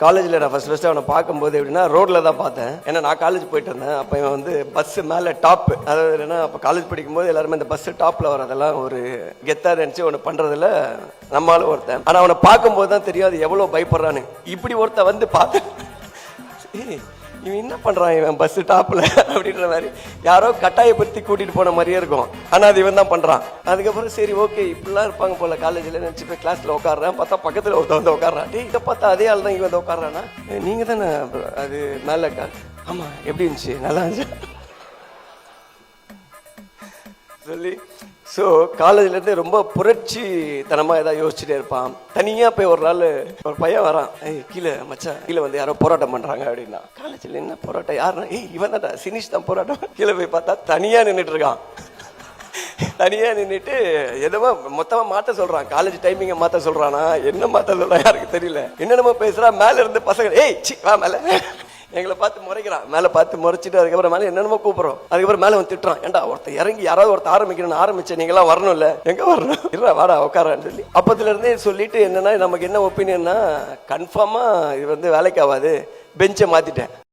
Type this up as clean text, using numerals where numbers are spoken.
காலேஜில் நான் ஃபஸ்ட்டு அவனை பார்க்கும்போது எப்படின்னா ரோட்டில் தான் பார்த்தேன். ஏன்னா நான் காலேஜ் போயிட்டு இருந்தேன். அப்போ இவன் வந்து பஸ்ஸு மேலே டாப்பு, அதாவது என்னன்னா அப்போ காலேஜ் படிக்கும்போது எல்லாருமே இந்த பஸ்ஸு டாப்பில் வரதெல்லாம் ஒரு கெத்தாக நினச்சி ஒன்று பண்ணுறதுல நம்மளால ஒருத்தன். ஆனால் அவனை பார்க்கும்போது தான் தெரியும் அது எவ்வளோ பயப்படுறான்னு. இப்படி ஒருத்தன் வந்து பார்த்தேன், இவன் என்ன பண்ணுறான் இவன் பஸ்ஸு டாப்பில் அப்படின்ற மாதிரி யாரோ கட்டாயப்படுத்தி கூட்டிகிட்டு போன மாதிரியே இருக்கும். ஆனால் அது இவன் தான் பண்ணுறான். அதுக்கப்புறம் சரி ஓகே இப்படிலாம் இருப்பாங்க போல் காலேஜில் நினச்சி போய் கிளாஸில் உட்காடுறேன். பார்த்தா பக்கத்தில் ஒருத்தன் வந்து உட்காடுறான். டே இதை பார்த்தா அதே ஆள் தான் இவன் வந்து உட்காடுறானா, நீங்கள் தானே அது மேலே ஆமாம் எப்படி இருந்துச்சு நல்லா இருந்துச்சு சொல்லி. ஸோ காலேஜ்லேருந்து ரொம்ப புரட்சி தனமாக ஏதாவது யோசிச்சுட்டே இருப்பான். தனியாக போய் ஒரு நாள் ஒரு பையன் வரான், கீழே மச்சான் கீழே வந்து யாரோ போராட்டம் பண்ணுறாங்க அப்படின்னா. காலேஜில் என்ன போராட்டம், யாருன்னா இவன் தான்டா சினிஷ் தான் போராட்டம். கீழே போய் பார்த்தா தனியாக நின்றுட்டு இருக்கான். தனியாக நின்றுட்டு எதுவோ மொத்தமாக மாற்ற சொல்கிறான். காலேஜ் டைமிங்கை மாற்ற சொல்கிறானா என்ன மாற்ற சொல்கிறான் யாருக்கு தெரியல. என்னென்னமோ பேசுகிறான். மேலே இருந்து பசங்க வா மேலே எங்களை பார்த்து முறைக்கிறான். மேலே பார்த்து முறைச்சிட்டு அதுக்கப்புறம் மேலே என்னென்னமோ கூப்பிட்றோம். அதுக்கப்புறம் மேலே வந்து திட்டுறான். ஏன்டா ஒருத்தர் இறங்கி யாராவது ஒருத்தர் ஆரம்பிக்கணும்னு ஆரம்பிச்சேன், நீங்களாம் வரணும்ல, எங்கே வரணும் இல்லை வாடா உட்காரான்னு சொல்லி அப்போதுலேருந்தே சொல்லிட்டு என்னென்னா நமக்கு என்ன ஒப்பீனியன்னா கன்ஃபார்மாக இது வந்து வேலைக்கு ஆகாது, பெஞ்சை மாற்றிட்டேன்.